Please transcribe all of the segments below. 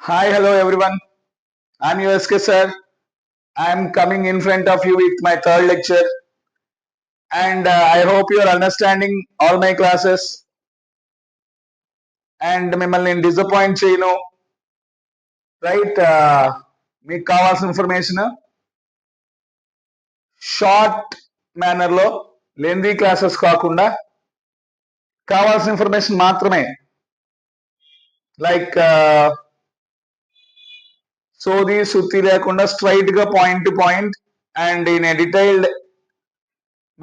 Hi, hello everyone. I'm USK sir. I'm coming in front of you with my third lecture, and I hope you are understanding all my classes. And మిమ్మల్ని నేను disappoint చేయను right. మీకు కావాల్సిన information short మేనర్లో lengthy classes కాకుండా కావాల్సిన information మాత్రమే, like సోది సుత్తి లేకుండా స్ట్రైట్ గా point to point and in a detailed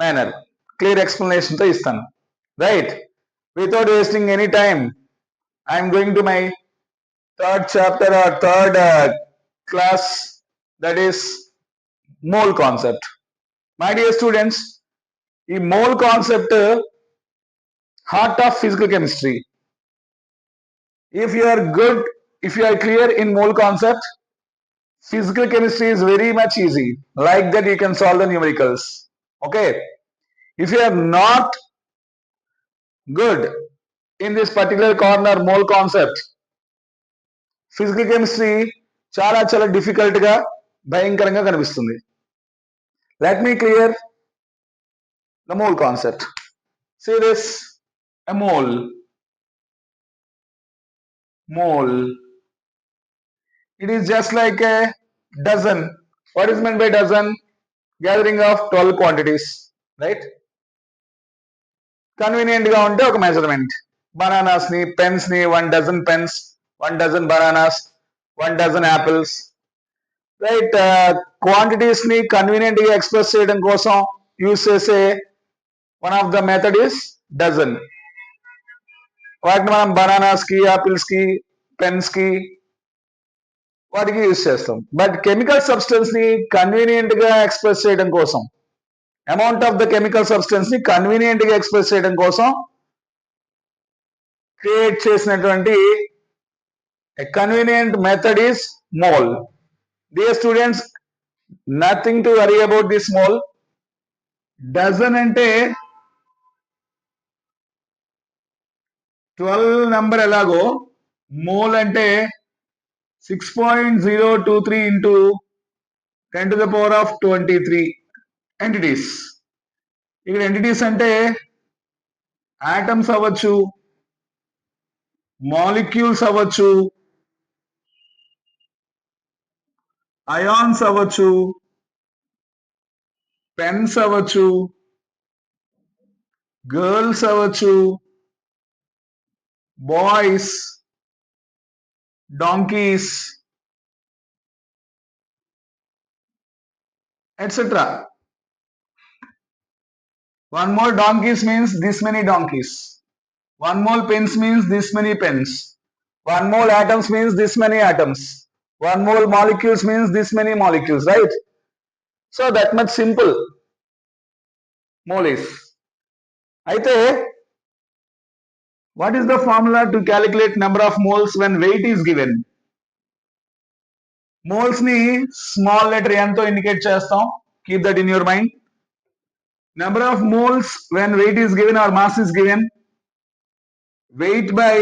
manner clear explanation తో ఇస్తాను. Right, without wasting any time, I'm going to my third chapter or third class, that is mole concept. My dear students, ఈ mole concept heart of physical chemistry. If you are good, if you are clear in mole concept, physical chemistry is very much easy. Like that you can solve the numericals. Okay. If you are not good in this particular corner mole concept, physical chemistry చాలా చాలా difficult గా భయంకరంగా కనిపిస్తుంది. Let me clear the mole concept. See this, a mole. It is just like a dozen. What is meant by dozen? Gathering of 12 quantities, right? Convenient గా ఉంటే ఒక measurement. Bananas ని, pens ని, 1 dozen pens, 1 dozen bananas, 1 dozen apples, right. Quantities ని convenient గా express చేయడం కోసం use చేసే one of the method is dozen. వాటిని మనం బనానాస్ కి, యాపిల్స్ కి, పెన్స్ కి వాటికి యూజ్ చేస్తాం. బట్ కెమికల్ సబ్స్టెన్స్ ని కన్వీనియంట్ గా ఎక్స్ప్రెస్ చేయడం కోసం, amount of the chemical substance ని కన్వీనియంట్ గా ఎక్స్ప్రెస్ చేయడం కోసం క్రియేట్ చేసినటువంటి convenient method is mole. Dear students, nothing to worry about this mole. Dozen అంటే 12 నంబర్ ఎలాగో, మోల్ అంటే 6.023 into 10 to the power of 23 entities. ఇక్కడ ఎంటిటీస్ అంటే ఆటమ్స్ అవ్వచ్చు, మాలిక్యూల్స్ అవ్వచ్చు, అయాన్స్ అవ్వచ్చు, పెన్స్ అవ్వచ్చు, గర్ల్స్ అవ్వచ్చు, boys, donkeys, etc. One more donkeys means this many donkeys. One more pens means this many pens. One more atoms means this many atoms. One more molecules means this many molecules, right? So that much simple mole is. Aithe, what is the formula to calculate number of moles when weight is given? Moles ni small letter n తో indicate చేస్తాం. Keep that in your mind. Number of moles when weight is given or mass is given, weight by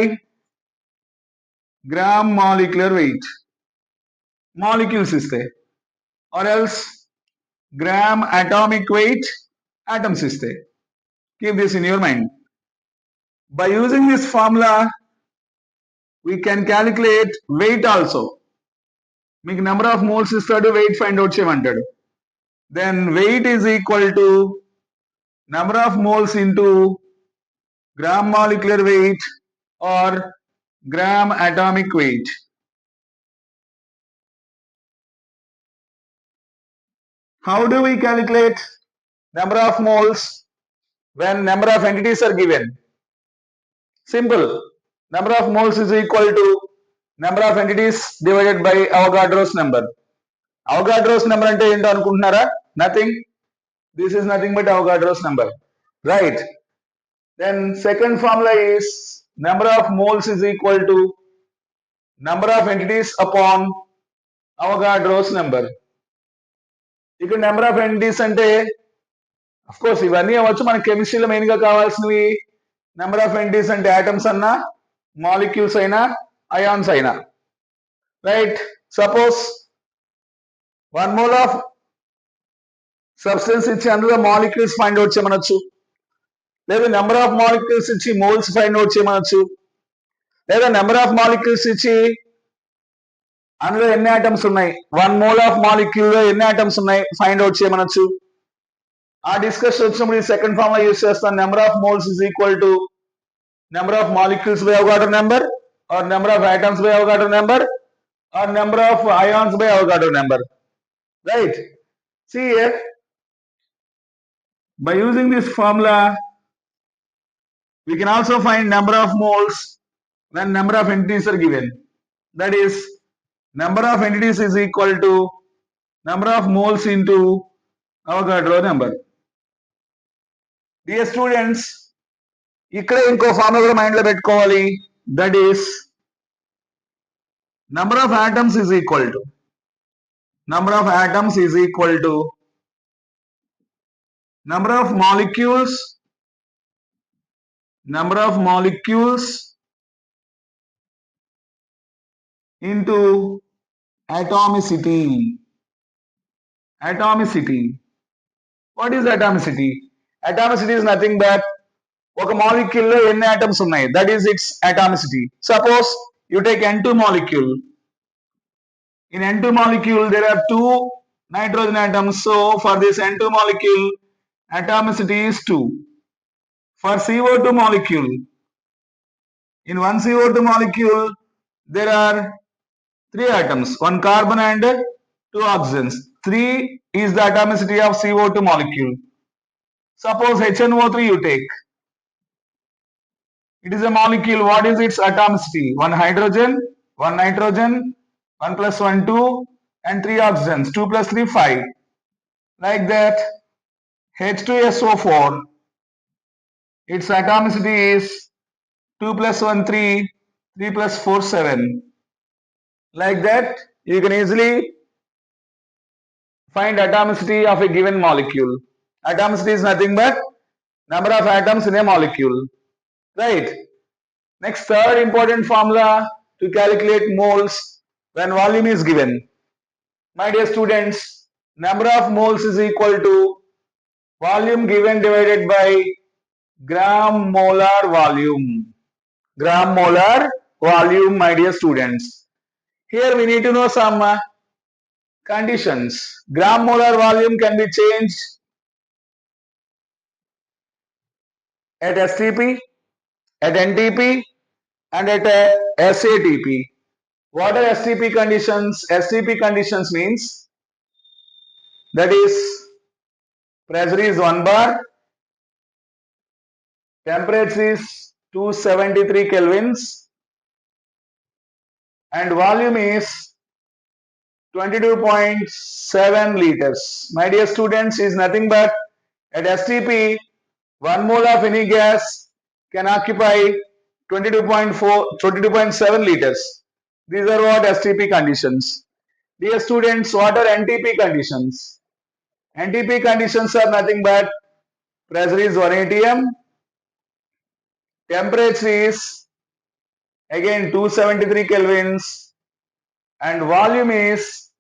gram molecular weight. Molecules ఇస్తే, or else gram atomic weight, atoms ఇస్తే. Keep this in your mind. By using this formula, we can calculate weight also. మీకు number of moles ఇస్తాడు, weight find out చేయమంటాడు. Then weight is equal to number of moles into gram molecular weight or gram atomic weight. How do we calculate number of moles when number of entities are given? Simple. Number of moles is equal to number of entities divided by Avogadro's number. Avogadro's number ante ento anukuntunnara? Nothing. This is nothing but Avogadro's number, right? Then second formula is number of moles is equal to number of entities upon Avogadro's number. ఇక్కడ number of entities అంటే of course ఇవన్నీ అవ్వచ్చు. మన కెమిస్ట్రీలో main గా కావాల్సినవి number of entities అంటే atoms అన్నా, మాలిక్యూల్స్ అయినా, అయాన్స్ అయినా. right? Suppose 1 mole of substance ఇచ్చి అందులో మాలిక్యూల్స్ ఫైండ్ అవుట్ చేయమనొచ్చు, లేదా నెంబర్ ఆఫ్ మాలిక్యూల్స్ ఇచ్చి మోల్స్ ఫైండ్ అవుట్ చేయమనొచ్చు, లేదా నెంబర్ ఆఫ్ మాలిక్యూల్స్ ఇచ్చి అందులో ఎన్ని ఆటమ్స్ ఉన్నాయి, 1 మోల్ ఆఫ్ మాలిక్యూల్ లో ఎన్ని ఆటమ్స్ ఉన్నాయి ఫైండ్ అవుట్ చేయమనొచ్చు. ఆ డిస్కషన్ వచ్చినప్పుడు ఈ సెకండ్ ఫార్ములా యూస్ చేస్తాను. Number of moles is equal to number of molecules by Avogadro number, or number of atoms by Avogadro number, or number of ions by Avogadro number, right? See here, by using this formula we can also find number of moles when number of entities are given. That is, number of entities is equal to number of moles into Avogadro number. Dear students, ఇక్కడ ఇంకో formula కూడా mind లో పెట్టుకోవాలి. That is number of atoms is equal to number of atoms is equal to number of molecules into atomicity. What is atomicity? Atomicity is nothing but ఒక molecule లో ఎన్ని atoms ఉన్నాయి, that is it's atomicity. Suppose you take N2 molecule. In N2 molecule there are 2 nitrogen atoms, so for this N2 molecule atomicity is 2. For CO2 molecule, in one CO2 molecule there are 3 atoms, 1 carbon and 2 oxygens. 3 is the atomicity of CO2 molecule. Suppose HNO3 you take. It is a molecule. What is its atomicity? 1 hydrogen, 1 nitrogen, 1 plus 1 2, and 3 oxygens. 2 plus 3 5. Like that. H2SO4. Its atomicity is 2 plus 1 3, 3 plus 4 7. Like that, you can easily find atomicity of a given molecule. Atomicity is nothing but number of atoms in a molecule, right? Next, third important formula to calculate moles when volume is given. My dear students, number of moles is equal to volume given divided by gram molar volume. Gram molar volume, my dear students. Here we need to know some conditions. Gram molar volume can be changed at STP, at NTP, and at SATP. What are STP conditions? STP conditions means that is pressure is 1 bar, temperature is 273 kelvins, and volume is 22.7 liters. My dear students, is nothing but at STP 1 mole of any gas can occupy 22.7 liters. These are what STP conditions. Dear students, what are NTP conditions? NTP conditions are nothing but pressure is 1 atm, temperature is again 273 kelvins, and volume is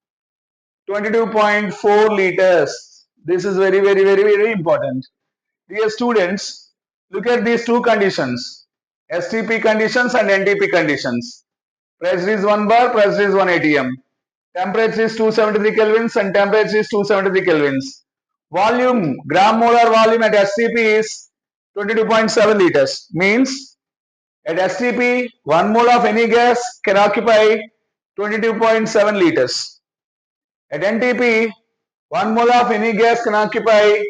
22.4 liters. This is very important. Dear students, look at these two conditions, STP conditions and NTP conditions. Pressure is 1 bar, pressure is 1 atm. Temperature is 273 kelvins and temperature is 273 kelvins. Volume, gram molar volume at STP is 22.7 liters. Means at STP, 1 mole of any gas can occupy 22.7 liters. At NTP, 1 mole of any gas can occupy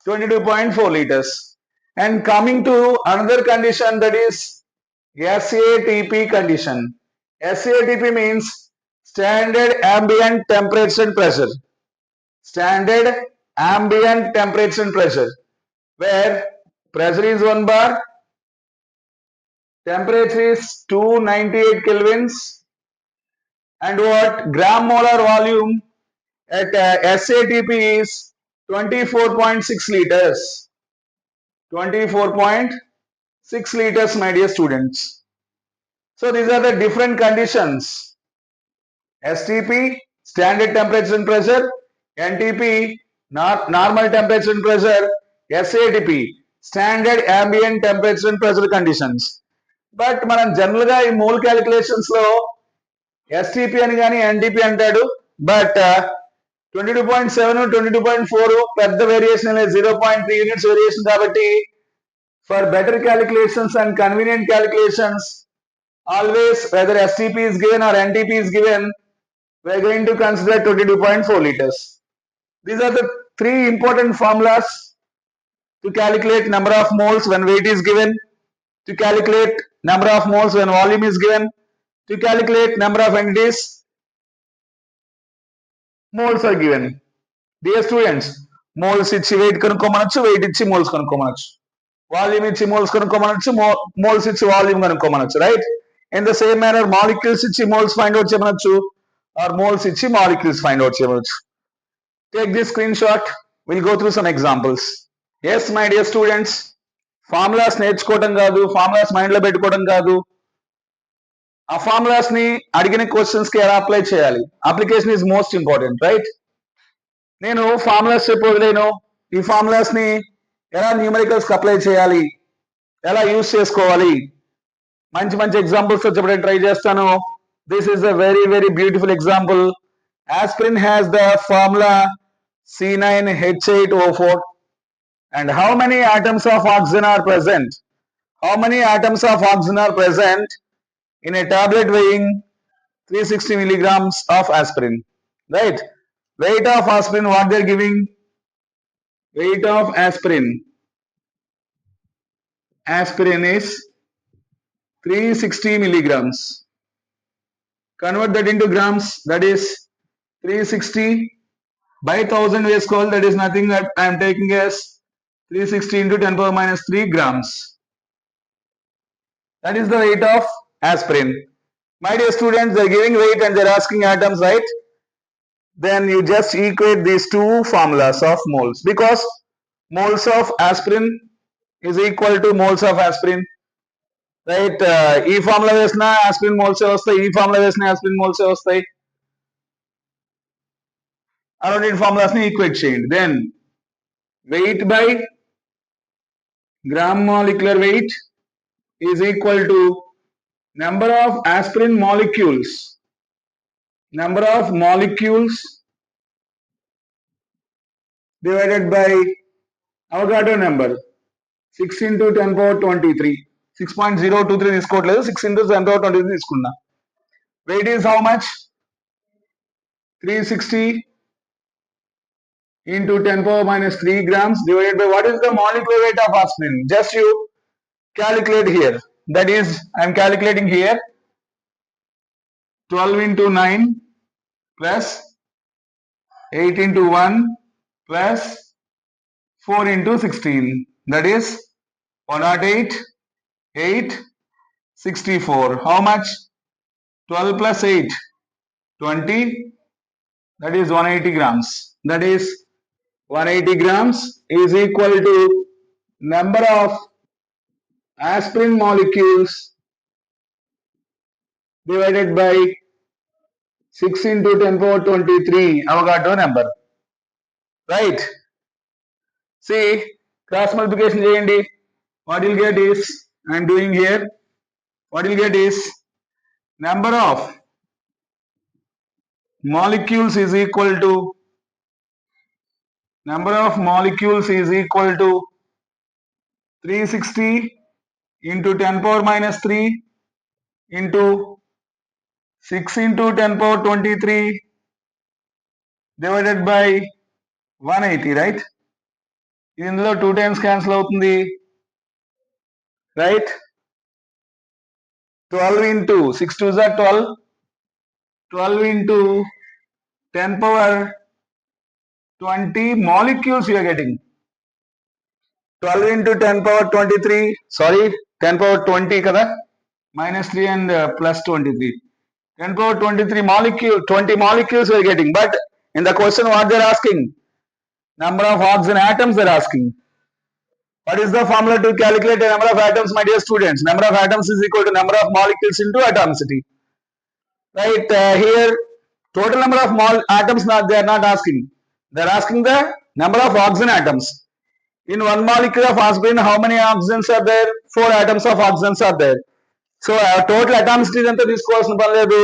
22.4 liters. And coming to another condition, that is SATP condition. SATP means standard ambient temperature and pressure. Standard ambient temperature and pressure, where pressure is 1 bar, temperature is 298 kelvins, and what gram molar volume at SATP is 24.6 liters. 24.6 liters, my dear students. So these are the different conditions STP, standard temperature and pressure. NTP, normal temperature and pressure. SATP, standard ambient temperature and pressure conditions. But మనం general గా ఈ mole calculations లో STP అని కానీ NTP అంటాడు. But 22.7 22.4 పెద్ద variation లేదు, 0.3 units variation. కాబట్టి for better calculations and convenient calculations, always whether STP is given or NTP is given, we are going to consider 22.4 liters. These are the three important formulas to calculate number of moles when weight is given, to calculate number of moles when volume is given, to calculate number of entities moles are given. Dear students, moles ఇచ్చి weight కనుక్కోమనొచ్చు, weight ఇచ్చి moles కనుక్కోమనొచ్చు, volume ఇచ్చి moles కనుక్కోమనొచ్చు, moles ఇచ్చి volume కనుక్కోమనొచ్చు, right? In the same manner, molecules ఇచ్చి moles find out చేయమనొచ్చు, or moles ఇచ్చి molecules find out చేయమనొచ్చు. Take this screenshot. We'll go through some examples. Yes, my dear students, formulas నేర్చుకోవడం కాదు, formulas mind లో పెట్టుకోవడం కాదు, ఆ formulas ని అడిగిన క్వశ్చన్స్ కి ఎలా అప్లై చేయాలి, application is most important, right? నేను ఫార్ములాస్ చెప్పలేను, ఈ ఫార్ములాస్ ని ఎలా న్యూమరికల్స్ కి అప్లై చేయాలి, ఎలా యూజ్ చేసుకోవాలి, మంచి మంచి ఎగ్జాంపుల్స్ చెప్పడానికి ట్రై చేస్తాను. This is a very very beautiful example. Aspirin has the formula C9H8O4. And how many atoms of oxygen are present? How many atoms of oxygen are present in a tablet weighing 360 milligrams of aspirin? Right? Weight of aspirin, what they are giving? Weight of aspirin. Aspirin is 360 milligrams. Convert that into grams. That is 360 by 1000 వేసుకోవాలి. That is nothing that I am taking as 360 into 10 power minus 3 grams. That is the weight of aspirin. My dear students, they are giving weight and they are asking atoms, right? Then you just equate these two formulas of moles, because moles of aspirin is equal to moles of aspirin, right? ఈ formula వేసిన aspirin moles వస్తాయి, ఈ formula వేసిన aspirin moles వస్తాయి. ఆ రెండింటి formulas ని equate చేయండి. Then weight by gram molecular weight is equal to number of aspirin molecules, number of molecules divided by Avogadro number, 6 into 10 power 23. 6.023 తీసుకోవట్లేదు, 6 into 10 power 23 తీసుకున్నా. Weight is how much? 360 into 10 power minus 3 grams divided by what is the molecular weight of aspirin? Just you calculate here. That is, I am calculating here 12 into 9 plus 8 into 1 plus 4 into 16. That is 108, 8, 64. How much? 12 plus 8, 20. That is 180 grams. That is 180 grams is equal to number of aspirin molecules divided by 6 into 10 power 23 Avogadro number. Right? See, cross multiplication చేయండి. What you'll get is, I am doing here, what you'll get is number of molecules is equal to number of molecules is equal to 360 into 10 power minus 3 into 6 into 10 power 23 divided by 180, right? ఇందులో 2 times cancel అవుతుంది, right? 12 into 6 2s are 12, 12 into 10 power 20 molecules you are getting. 12 into 10 power 23, sorry, 10 power 20 kada, minus 3 and plus 23. 10 power 23 molecule, 20 molecules we are getting. But in the question what they are asking? Number of oxygen atoms they are asking. What is the formula to calculate the number of atoms, my dear students? Number of atoms is equal to number of molecules into atomicity. Right, here Total number of mole atoms they are not asking. They are asking the number of oxygen atoms. In one molecule of aspirin, how many oxygens are there? 4 atoms of oxygens are there. So total atomicity anta తీసుకోవాల్సిన పని లేదు.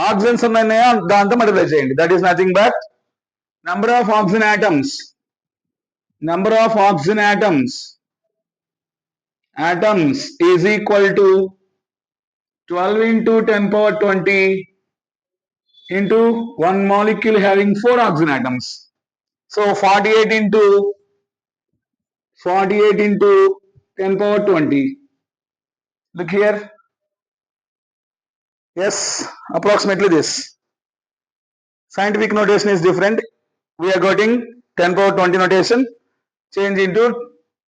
Oxygens ఉన్నాయా దాంతో multiply చేయండి. That is nothing but number of oxygen atoms. Number of oxygen atoms is equal to 12 into 10 power 20 into one molecule having 4 oxygen atoms. So 48 into 10 power 20. Look here. Yes, approximately this. Scientific notation is different. We are getting 10 power 20 notation. Change into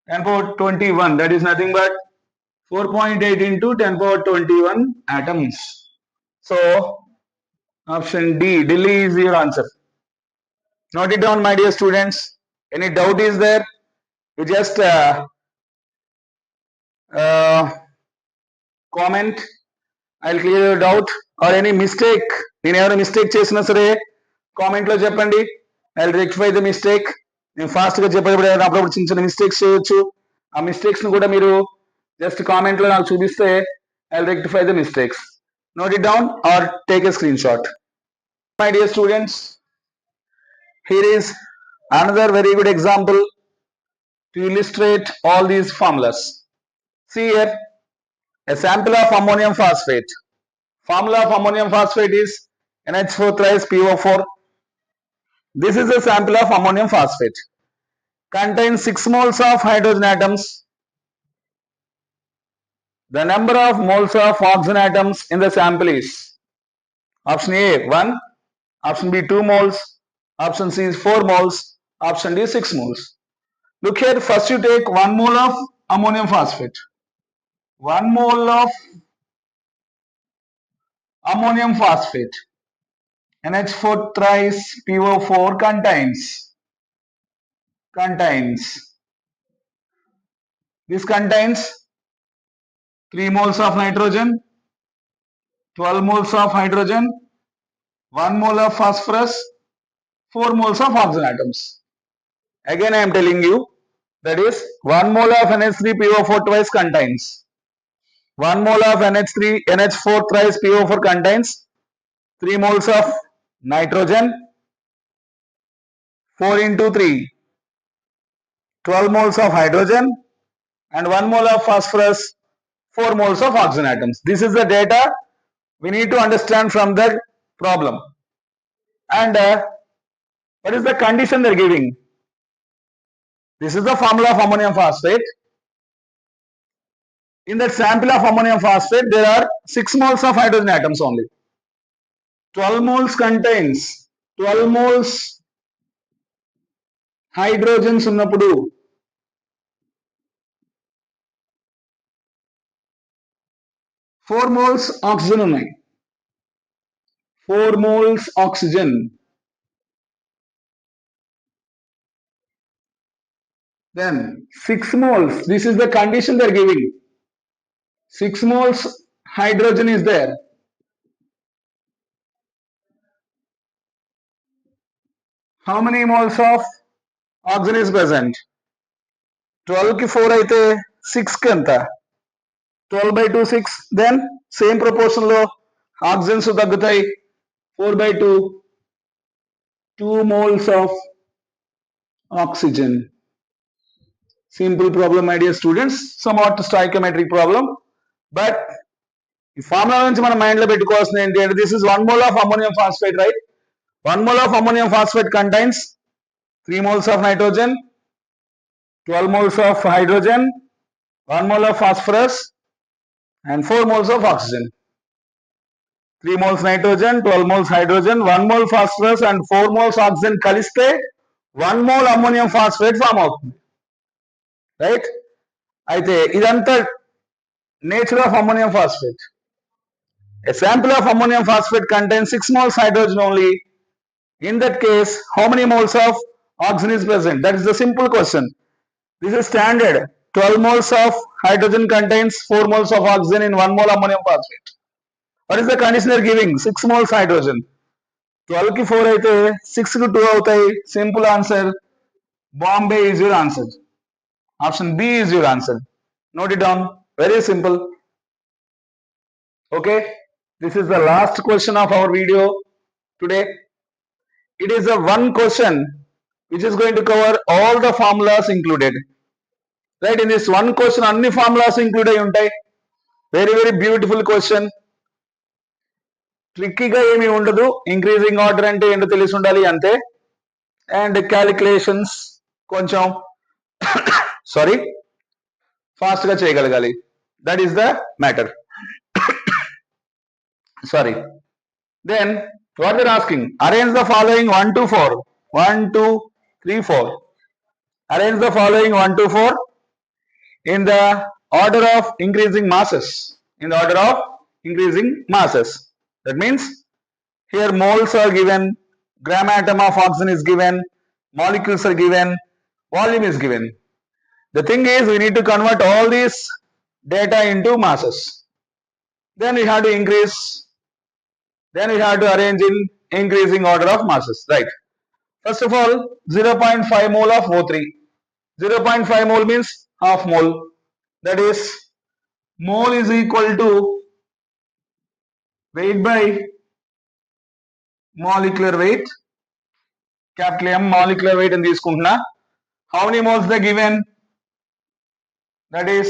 10 power 21. That is nothing but 4.8 into 10 power 21 atoms. So option D, Delhi is your answer. Note it down, my dear students. Any doubt is there? You just comment. I'll clear your doubt. Or any mistake. నేను ఎవరైనా mistake చేసినా సరే కామెంట్లో చెప్పండి. I'll rectify the mistake. నేను ఫాస్ట్గా చెప్పేటప్పుడు అప్పుడప్పుడు చిన్న చిన్న మిస్టేక్స్ చేయొచ్చు. ఆ మిస్టేక్స్ని కూడా మీరు జస్ట్ కామెంట్లో నాకు చూపిస్తే I'll rectify the mistakes. Note it down or take a screenshot. My dear students, here is another very good example to illustrate all these formulas. See here, a sample of ammonium phosphate. Formula of ammonium phosphate is NH4 thrice PO4. This is a sample of ammonium phosphate. Contains 6 moles of hydrogen atoms. The number of moles of oxygen atoms in the sample is option A 1, option B 2 moles, option C is 4 moles, option D 6 moles. Look here, first you take 1 mole of ammonium phosphate. 1 mole of ammonium phosphate, NH4 thrice PO4 this contains 3 moles of nitrogen, 12 moles of hydrogen, 1 mole of phosphorus, 4 moles of oxygen atoms. Again I am telling you, that is 1 mole of NH3PO4 twice contains 1 mole of NH4 thrice PO4 contains 3 moles of nitrogen, 4 into 3, 12 moles of hydrogen and 1 mole of phosphorus, 4 moles of oxygen atoms. This is the data we need to understand from the problem. And what is the condition they are giving? This is the formula of ammonium phosphate. In that sample of ammonium phosphate, there are 6 moles of hydrogen atoms only. 12 moles contains 12 moles hydrogens ఉన్నప్పుడు 4 moles oxygen ఉన్నాయి. 4 moles oxygen. Then 6 moles, this is the condition they are giving. 6 moles hydrogen is there. How many moles of oxygen is present? 12 ki 4 అయితే 6 కి ఎంత? 12 by 2 6. Then same proportion లో oxygens తగ్గుతాయి. 4 by 2 2 moles of oxygen. Simple problem, my dear students. Somewhat stoichiometric problem, but ఈ formula నుంచి మన mind లో పెట్టుకోవాల్సింది ఏంటి అంటే this is 1 mole of ammonium phosphate, right? 1 mole of ammonium phosphate contains 3 moles of nitrogen, 12 moles of hydrogen, 1 mole of phosphorus and 4 moles of oxygen. 3 moles nitrogen, 12 moles hydrogen, 1 mole phosphorus and 4 moles oxygen కలిస్తే 1 mole ammonium phosphate form అవుతుంది, right? అయితే ఇదంతా nature of ammonium phosphate. A sample of ammonium phosphate contains 6 moles hydrogen only. In that case, how many moles of oxygen is present? That is the simple question. This is standard. 12 moles of hydrogen contains 4 moles of oxygen in 1 mole ammonium phosphate. What is the condition they are giving? 6 moles hydrogen. 12 కి 4 అయితే 6 కి 2 అవుతాయి. Simple answer Bombay is your answer. Option B is your answer. Note it down. Very simple. Okay, this is the last question of our video today. It is a one question which is going to cover all the formulas included. Right, in this one question అన్ని formulas include అయి ఉంటాయి. Very very beautiful question. ట్రిక్కీగా ఏమీ ఉండదు. Increasing order అంటే ఏంటో తెలిసి ఉండాలి అంతే. అండ్ క్యాలిక్యులేషన్స్ కొంచెం సారీ ఫాస్ట్ గా చేయగలగాలి. That is the matter. Sorry. Then what they're asking, arrange the following 1 to 4. 1, 2, 3, 4. Arrange the following 1 to 4 in the order of increasing masses. In the order of increasing masses. That means here moles are given, gram atom of oxygen is given, molecules are given, volume is given. The thing is we need to convert all these data into masses. Then we have to increase. Then we have to arrange in increasing order of masses, right? First of all, 0.5 mole of O3. 0.5 mole means half mole. That is, mole is equal to weight by molecular weight. Capital M molecular weight in this kunna. How many moles they given? That is,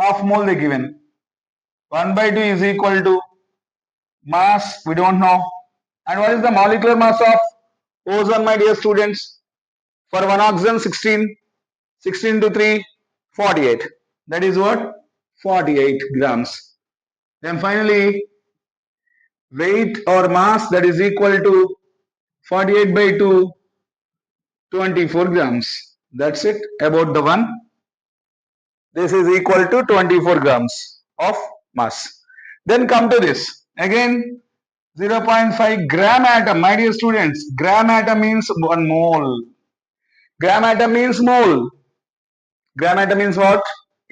half mole they given. 1 by 2 is equal to mass, we don't know. And what is the molecular mass of ozone, my dear students? For one oxygen, 16. 16 to 3, 48. That is what? 48 grams. Then finally, weight or mass, that is equal to 48 by 2, 24 grams. That's it about the one. This is equal to 24 grams of mass. Then come to this. Again, 0.5 gram atom. My dear students, gram atom means 1 mole. Gram atom means mole. Gram atom means what?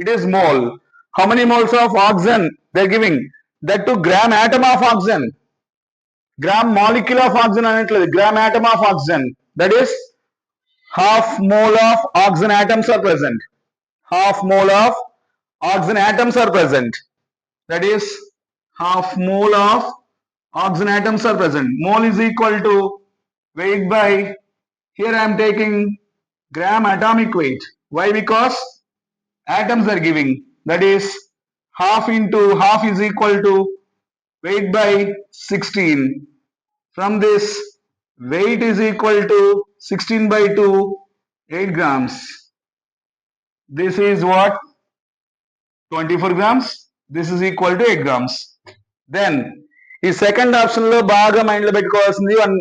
It is mole. How many moles of oxygen they are giving? That to gram atom of oxygen. Gram molecule of oxygen anatledu. Gram atom of oxygen. That is half mole of oxygen atoms are present. Half mole of oxygen atoms are present. That is half mole of oxygen atoms are present. Mole is equal to weight by, here I am taking gram atomic weight. Why? Because atoms are giving. That is half into half is equal to weight by 16. From this, weight is equal to 16 by 2, 8 grams. This is what? 24 grams. This is equal to 8 grams. Then, ఈ second option లో బాగా mind లో పెట్టుకోవాల్సింది 1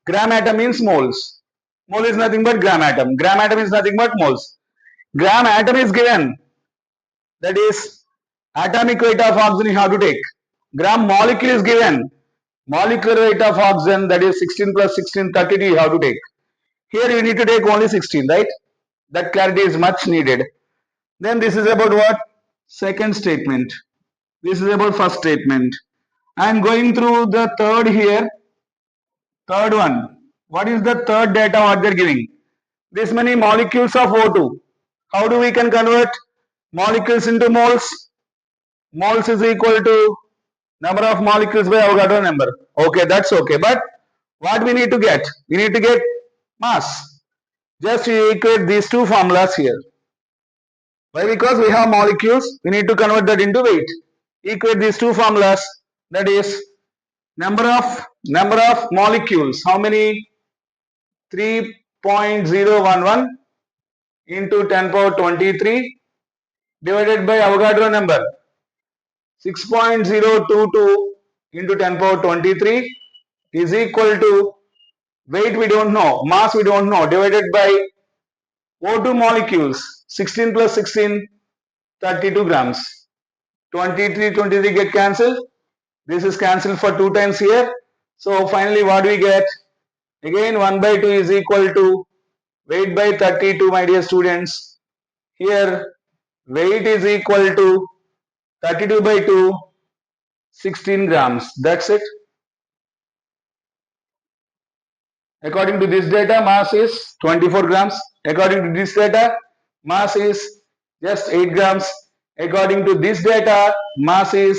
gram atom means moles. Mole is nothing but gram atom. Gram atom is nothing but moles. Gram atom is given. That is atomic weight of oxygen you have to take. Gram molecule is given. Molecular weight of oxygen, that is 16 plus 16, 32 you have to take. Here you need to take only 16, right? That clarity is much needed. Then this is about what? Second statement. This is about first statement. I am going through the third here. Third one. What is the third data what they are giving? This many molecules of O2. How do we can convert molecules into moles? Moles is equal to number of molecules by Avogadro number. Okay, that's okay. But what we need to get? We need to get mass. Just equate these two formulas here. Why? Because we have molecules, we need to convert that into weight. Equate these two formulas. That is number of molecules. How many? 3.011 into 10 power 23 divided by Avogadro number. 6.022 into 10 power 23 is equal to weight we don't know, mass we don't know, divided by O2 molecules. 16 plus 16, 32 grams. 23, 23 get cancelled. This is cancelled for 2 times here. So finally what do we get? Again 1 by 2 is equal to weight by 32, my dear students. Here weight is equal to 32 by 2, 16 grams. That's it. According to this data, mass is 24 grams. According to this data, mass is just 8 grams. According to this data, mass is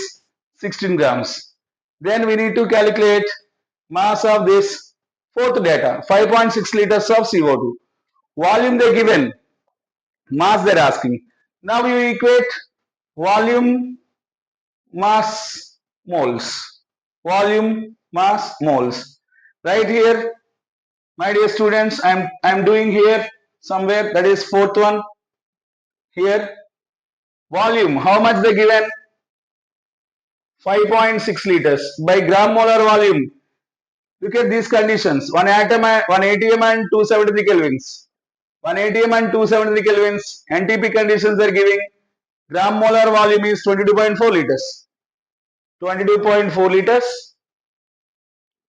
16 grams. Then we need to calculate mass of this fourth data, 5.6 liters of CO2. Volume they given, mass they're asking. Now we equate volume, mass, moles. Volume, mass, moles. Right here, my dear students, I'm doing here somewhere, that is fourth one. Here, volume, how much they given? 5.6 liters by gram molar volume. Look at these conditions, 1 atom, 1 atm and 273 kelvins. 1 atm and 273 kelvins, NTP conditions are giving. Gram molar volume is 22.4 liters. 22.4 liters.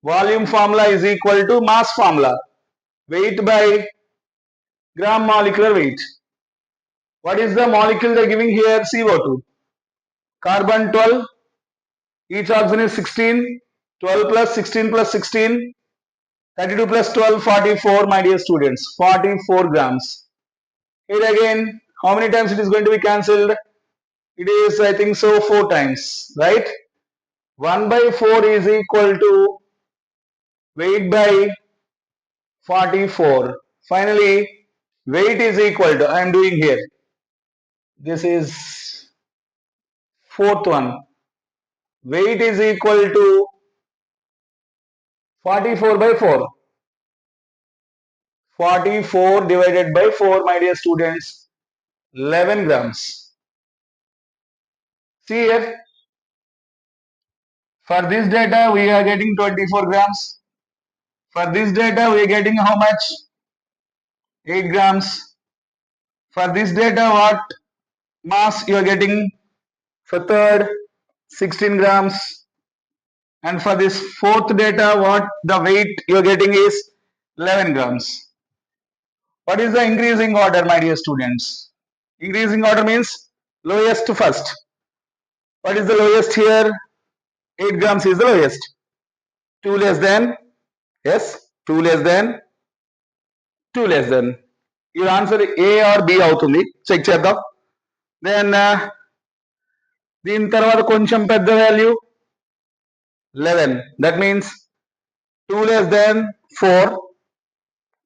Volume formula is equal to mass formula. Weight by gram molecular weight. What is the molecule they are giving here? CO2. Carbon 12. Each oxygen is 16. 12 plus 16 plus 16. 32 plus 12, 44, my dear students. 44 grams. Here again, how many times it is going to be cancelled? It is, I think so, 4 times, right? 1 by 4 is equal to weight by 44. Finally, weight is equal to, I am doing here. This is fourth one. Weight is equal to 44 by 4. 44 divided by 4, my dear students, 11 grams. See here, for this data we are getting 24 grams. For this data we are getting how much? 8 grams. For this data what mass you are getting? For third, 16 grams. And for this fourth data, what the weight you are getting is 11 grams. What is the increasing order, my dear students? Increasing order means lowest to first. What is the lowest here? 8 grams is the lowest. 2 less than, yes, 2 less than, 2 less than. Your answer A or B అవుతుంది. Check చేద్దాం. Then దీని తర్వాత కొంచెం పెద్ద value 11. That means 2 less than 4.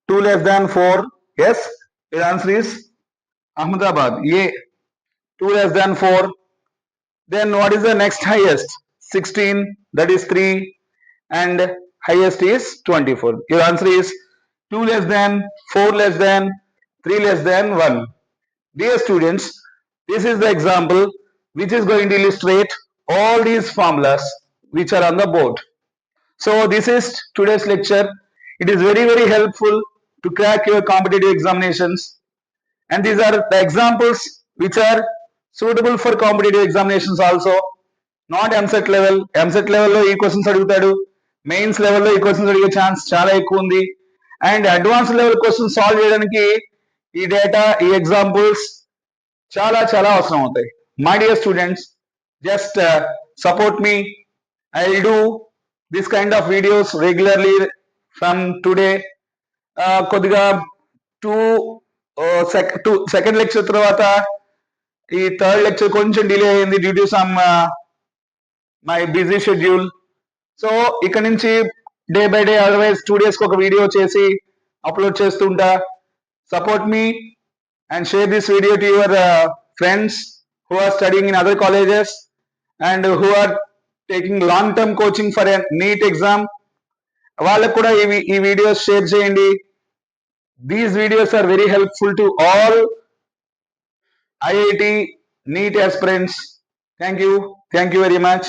2 less than 4. Yes, your answer is Ahmedabad. A. 2 less than 4. Then what is the next highest? 16. That is 3. And highest is 24. Your answer is 2 less than, 4 less than, 3 less than 1. Dear students, this is the example which is going to illustrate all these formulas which are on the board. So this is today's lecture. It is very, very helpful to crack your competitive examinations. And these are the examples which are suitable for competitive examinations also. Not MSET level. MSET level లో ఈ questions అడుగుతాడు. Mains లెవెల్లో ఈ questions అడిగే chance చాలా ఎక్కువ ఉంది. And advance level questions solve చేయడానికి ఈ డేటా, ఈ ఎగ్జాంపుల్స్ చాలా చాలా అవసరం అవుతాయి. My dear students, just support me. I will do this kind of videos regularly from today. కొద్దిగా సెకండ్ లెక్చర్ తర్వాత ఈ థర్డ్ లెక్చర్ కొంచెం డిలే అయింది due to some my busy schedule. So ఇక్కడ నుంచి day by day, otherwise 2 days ఒక video చేసి upload చేస్తుంటా. Support me and share this video to your friends who are studying in other colleges and who are taking long term coaching for a NEET exam. వాళ్ళకు కూడా ఈ videos share చేయండి. These videos are very helpful to all IIT NEET aspirants. Thank you very much.